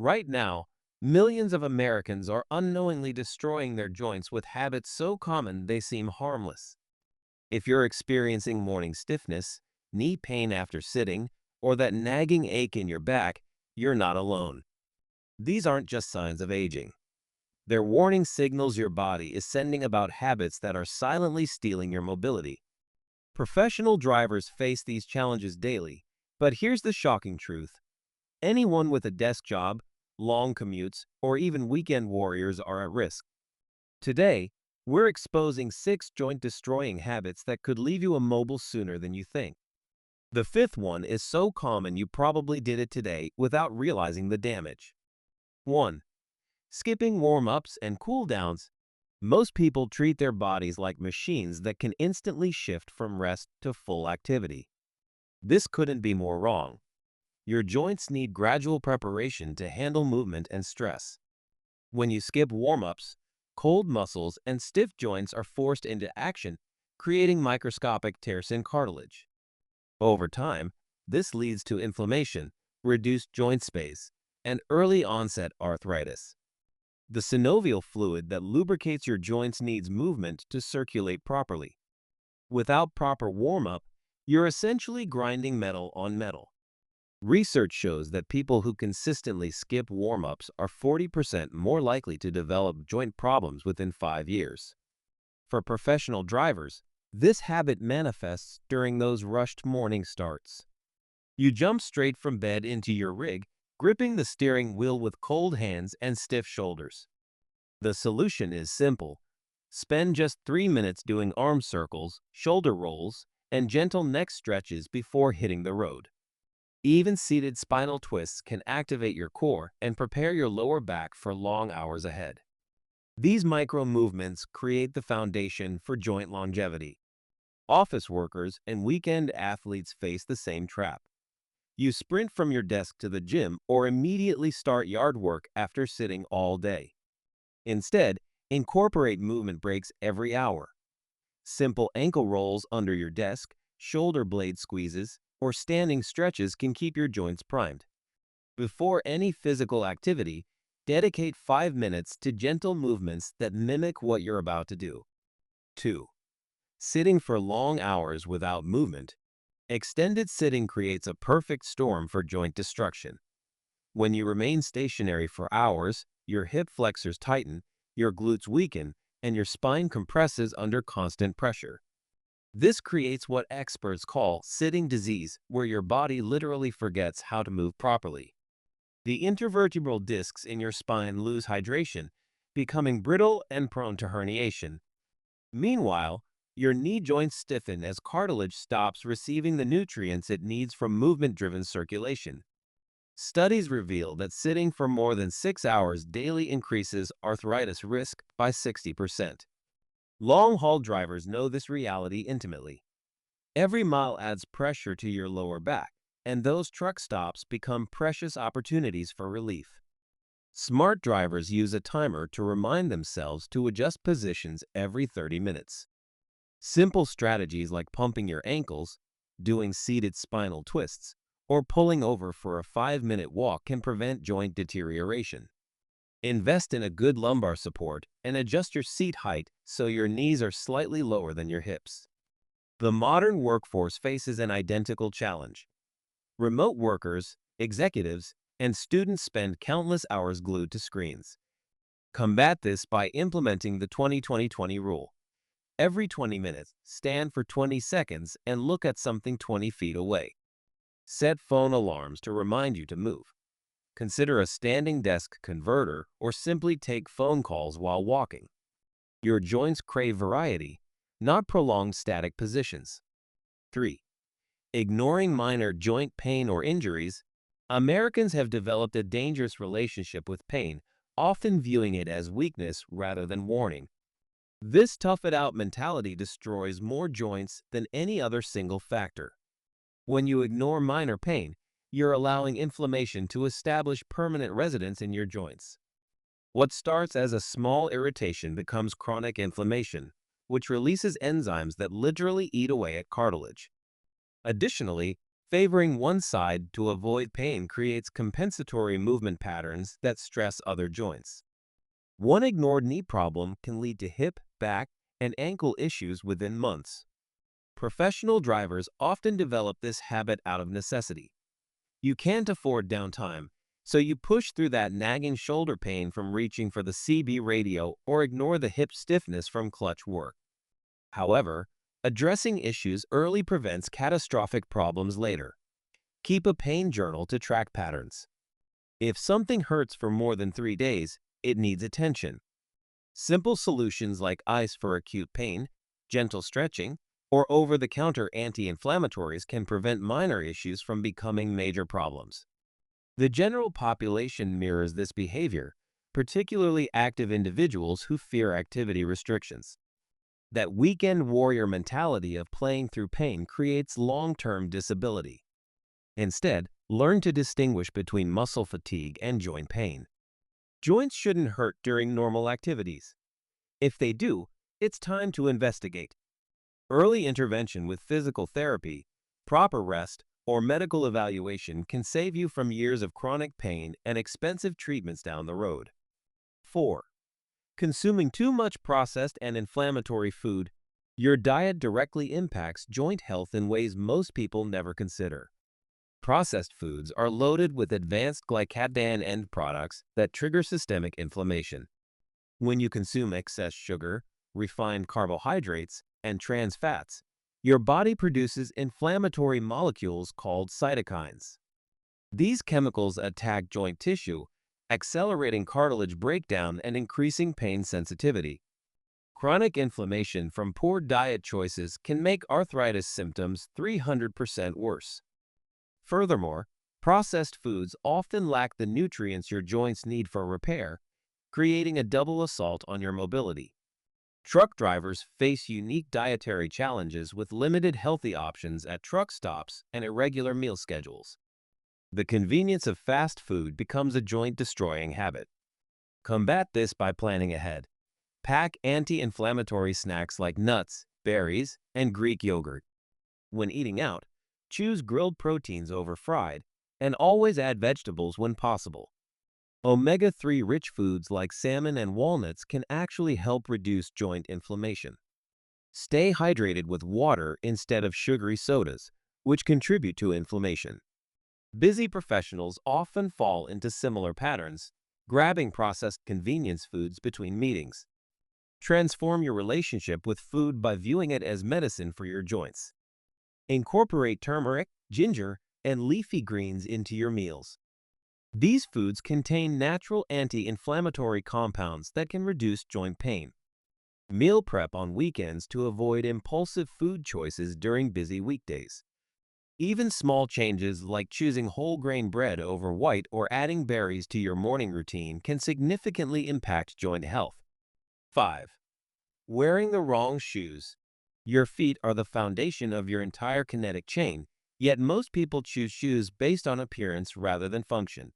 Right now, millions of Americans are unknowingly destroying their joints with habits so common they seem harmless. If you're experiencing morning stiffness, knee pain after sitting, or that nagging ache in your back, you're not alone. These aren't just signs of aging. They're warning signals your body is sending about habits that are silently stealing your mobility. Professional drivers face these challenges daily, but here's the shocking truth. Anyone with a desk job, long commutes, or even weekend warriors are at risk. Today, we're exposing 6 joint-destroying habits that could leave you immobile sooner than you think. The fifth one is so common you probably did it today without realizing the damage. 1. Skipping warm-ups and cool-downs. Most people treat their bodies like machines that can instantly shift from rest to full activity. This couldn't be more wrong. Your joints need gradual preparation to handle movement and stress. When you skip warm-ups, cold muscles and stiff joints are forced into action, creating microscopic tears in cartilage. Over time, this leads to inflammation, reduced joint space, and early onset arthritis. The synovial fluid that lubricates your joints needs movement to circulate properly. Without proper warm-up, you're essentially grinding metal on metal. Research shows that people who consistently skip warm-ups are 40% more likely to develop joint problems within 5 years. For professional drivers, this habit manifests during those rushed morning starts. You jump straight from bed into your rig, gripping the steering wheel with cold hands and stiff shoulders. The solution is simple. Spend just 3 minutes doing arm circles, shoulder rolls, and gentle neck stretches before hitting the road. Even seated spinal twists can activate your core and prepare your lower back for long hours ahead. These micro movements create the foundation for joint longevity. Office workers and weekend athletes face the same trap. You sprint from your desk to the gym or immediately start yard work after sitting all day. Instead, incorporate movement breaks every hour. Simple ankle rolls under your desk, shoulder blade squeezes, or standing stretches can keep your joints primed. Before any physical activity, dedicate 5 minutes to gentle movements that mimic what you're about to do. 2. Sitting for long hours without movement. Extended sitting creates a perfect storm for joint destruction. When you remain stationary for hours, your hip flexors tighten, your glutes weaken, and your spine compresses under constant pressure. This creates what experts call sitting disease, where your body literally forgets how to move properly. The intervertebral discs in your spine lose hydration, becoming brittle and prone to herniation. Meanwhile, your knee joints stiffen as cartilage stops receiving the nutrients it needs from movement-driven circulation. Studies reveal that sitting for more than 6 hours daily increases arthritis risk by 60%. Long-haul drivers know this reality intimately. Every mile adds pressure to your lower back, and those truck stops become precious opportunities for relief. Smart drivers use a timer to remind themselves to adjust positions every 30 minutes. Simple strategies like pumping your ankles, doing seated spinal twists, or pulling over for a 5-minute walk can prevent joint deterioration. Invest in a good lumbar support and adjust your seat height so your knees are slightly lower than your hips. The modern workforce faces an identical challenge. Remote workers, executives, and students spend countless hours glued to screens. Combat this by implementing the 20-20-20 rule. Every 20 minutes, stand for 20 seconds and look at something 20 feet away. Set phone alarms to remind you to move. Consider a standing desk converter or simply take phone calls while walking. Your joints crave variety, not prolonged static positions. 3. Ignoring minor joint pain or injuries. Americans have developed a dangerous relationship with pain, often viewing it as weakness rather than warning. This tough-it-out mentality destroys more joints than any other single factor. When you ignore minor pain, you're allowing inflammation to establish permanent residence in your joints. What starts as a small irritation becomes chronic inflammation, which releases enzymes that literally eat away at cartilage. Additionally, Favoring one side to avoid pain creates compensatory movement patterns that stress other joints. One ignored knee problem can lead to hip, back, and ankle issues within months. Professional drivers often develop this habit out of necessity. You can't afford downtime, so you push through that nagging shoulder pain from reaching for the CB radio or ignore the hip stiffness from clutch work. However, addressing issues early prevents catastrophic problems later. Keep a pain journal to track patterns. If something hurts for more than 3 days, it needs attention. Simple solutions like ice for acute pain, gentle stretching, or over-the-counter anti-inflammatories can prevent minor issues from becoming major problems. The general population mirrors this behavior, particularly active individuals who fear activity restrictions. That weekend warrior mentality of playing through pain creates long-term disability. Instead, learn to distinguish between muscle fatigue and joint pain. Joints shouldn't hurt during normal activities. If they do, it's time to investigate. Early intervention with physical therapy, proper rest, or medical evaluation can save you from years of chronic pain and expensive treatments down the road. 4. Consuming too much processed and inflammatory food. Your diet directly impacts joint health in ways most people never consider. Processed foods are loaded with advanced glycated end products that trigger systemic inflammation. When you consume excess sugar, refined carbohydrates, and trans fats, your body produces inflammatory molecules called cytokines. These chemicals attack joint tissue, accelerating cartilage breakdown and increasing pain sensitivity. Chronic inflammation from poor diet choices can make arthritis symptoms 300% worse. Furthermore, processed foods often lack the nutrients your joints need for repair, creating a double assault on your mobility. Truck drivers face unique dietary challenges with limited healthy options at truck stops and irregular meal schedules. The convenience of fast food becomes a joint-destroying habit. Combat this by planning ahead. Pack anti-inflammatory snacks like nuts, berries, and Greek yogurt. When eating out, choose grilled proteins over fried, and always add vegetables when possible. Omega-3 rich foods like salmon and walnuts can actually help reduce joint inflammation. Stay hydrated with water instead of sugary sodas, which contribute to inflammation. Busy professionals often fall into similar patterns, grabbing processed convenience foods between meetings. Transform your relationship with food by viewing it as medicine for your joints. Incorporate turmeric, ginger, and leafy greens into your meals. These foods contain natural anti-inflammatory compounds that can reduce joint pain. Meal prep on weekends to avoid impulsive food choices during busy weekdays. Even small changes like choosing whole grain bread over white or adding berries to your morning routine can significantly impact joint health. 5. Wearing the wrong shoes. Your feet are the foundation of your entire kinetic chain, yet most people choose shoes based on appearance rather than function.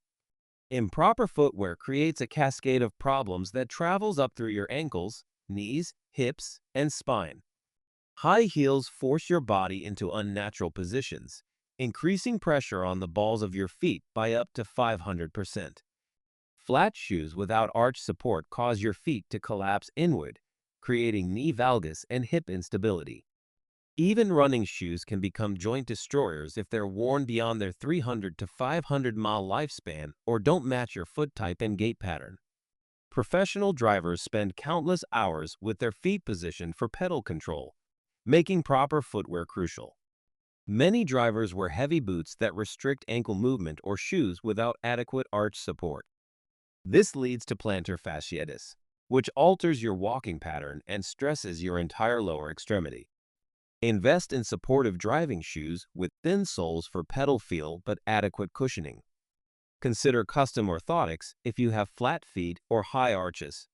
Improper footwear creates a cascade of problems that travels up through your ankles, knees, hips, and spine. High heels force your body into unnatural positions, increasing pressure on the balls of your feet by up to 500%. Flat shoes without arch support cause your feet to collapse inward, creating knee valgus and hip instability. Even running shoes can become joint destroyers if they're worn beyond their 300 to 500 mile lifespan or don't match your foot type and gait pattern. Professional drivers spend countless hours with their feet positioned for pedal control, making proper footwear crucial. Many drivers wear heavy boots that restrict ankle movement or shoes without adequate arch support. This leads to plantar fasciitis, which alters your walking pattern and stresses your entire lower extremity. Invest in supportive driving shoes with thin soles for pedal feel but adequate cushioning. Consider custom orthotics if you have flat feet or high arches.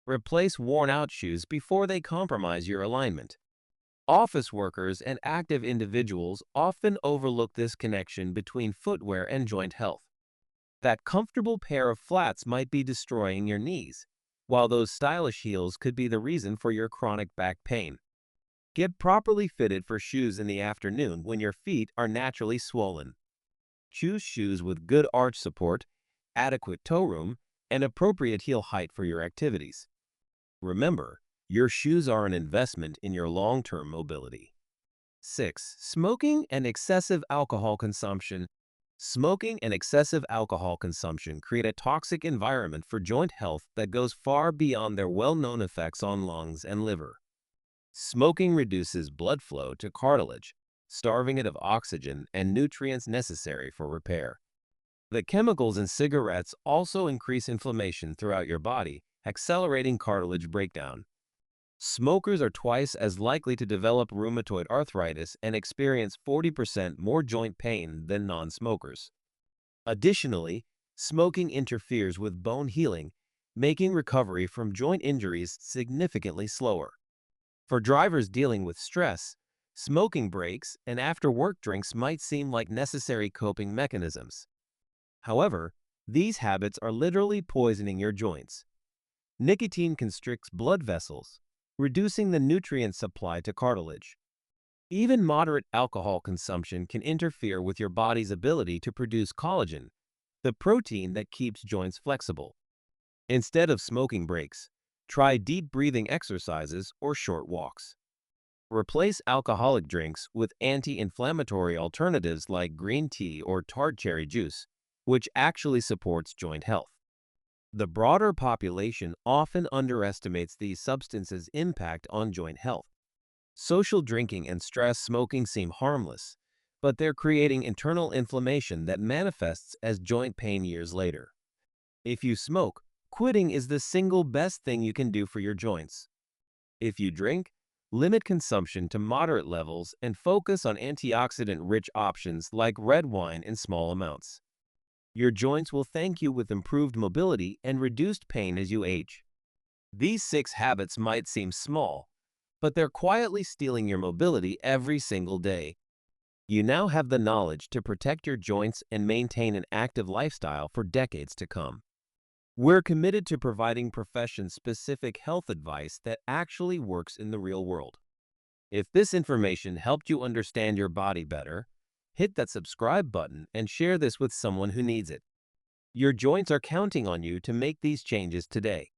Replace worn-out shoes before they compromise your alignment. Office workers and active individuals often overlook this connection between footwear and joint health. That comfortable pair of flats might be destroying your knees, while those stylish heels could be the reason for your chronic back pain. Get properly fitted for shoes in the afternoon when your feet are naturally swollen. Choose shoes with good arch support, adequate toe room, and appropriate heel height for your activities. Remember, your shoes are an investment in your long-term mobility. 6. Smoking and excessive alcohol consumption. Smoking and excessive alcohol consumption create a toxic environment for joint health that goes far beyond their well-known effects on lungs and liver. Smoking reduces blood flow to cartilage, starving it of oxygen and nutrients necessary for repair. The chemicals in cigarettes also increase inflammation throughout your body, accelerating cartilage breakdown. Smokers are twice as likely to develop rheumatoid arthritis and experience 40% more joint pain than non-smokers. Additionally, smoking interferes with bone healing, making recovery from joint injuries significantly slower. For drivers dealing with stress, smoking breaks and after-work drinks might seem like necessary coping mechanisms. However, these habits are literally poisoning your joints. Nicotine constricts blood vessels, reducing the nutrient supply to cartilage. Even moderate alcohol consumption can interfere with your body's ability to produce collagen, the protein that keeps joints flexible. Instead of smoking breaks, try deep breathing exercises or short walks. Replace alcoholic drinks with anti-inflammatory alternatives like green tea or tart cherry juice, which actually supports joint health. The broader population often underestimates these substances' impact on joint health. Social drinking and stress smoking seem harmless, but they're creating internal inflammation that manifests as joint pain years later. If you smoke, quitting is the single best thing you can do for your joints. If you drink, limit consumption to moderate levels and focus on antioxidant-rich options like red wine in small amounts. Your joints will thank you with improved mobility and reduced pain as you age. These 6 habits might seem small, but they're quietly stealing your mobility every single day. You now have the knowledge to protect your joints and maintain an active lifestyle for decades to come. We're committed to providing profession-specific health advice that actually works in the real world. If this information helped you understand your body better, hit that subscribe button and share this with someone who needs it. Your joints are counting on you to make these changes today.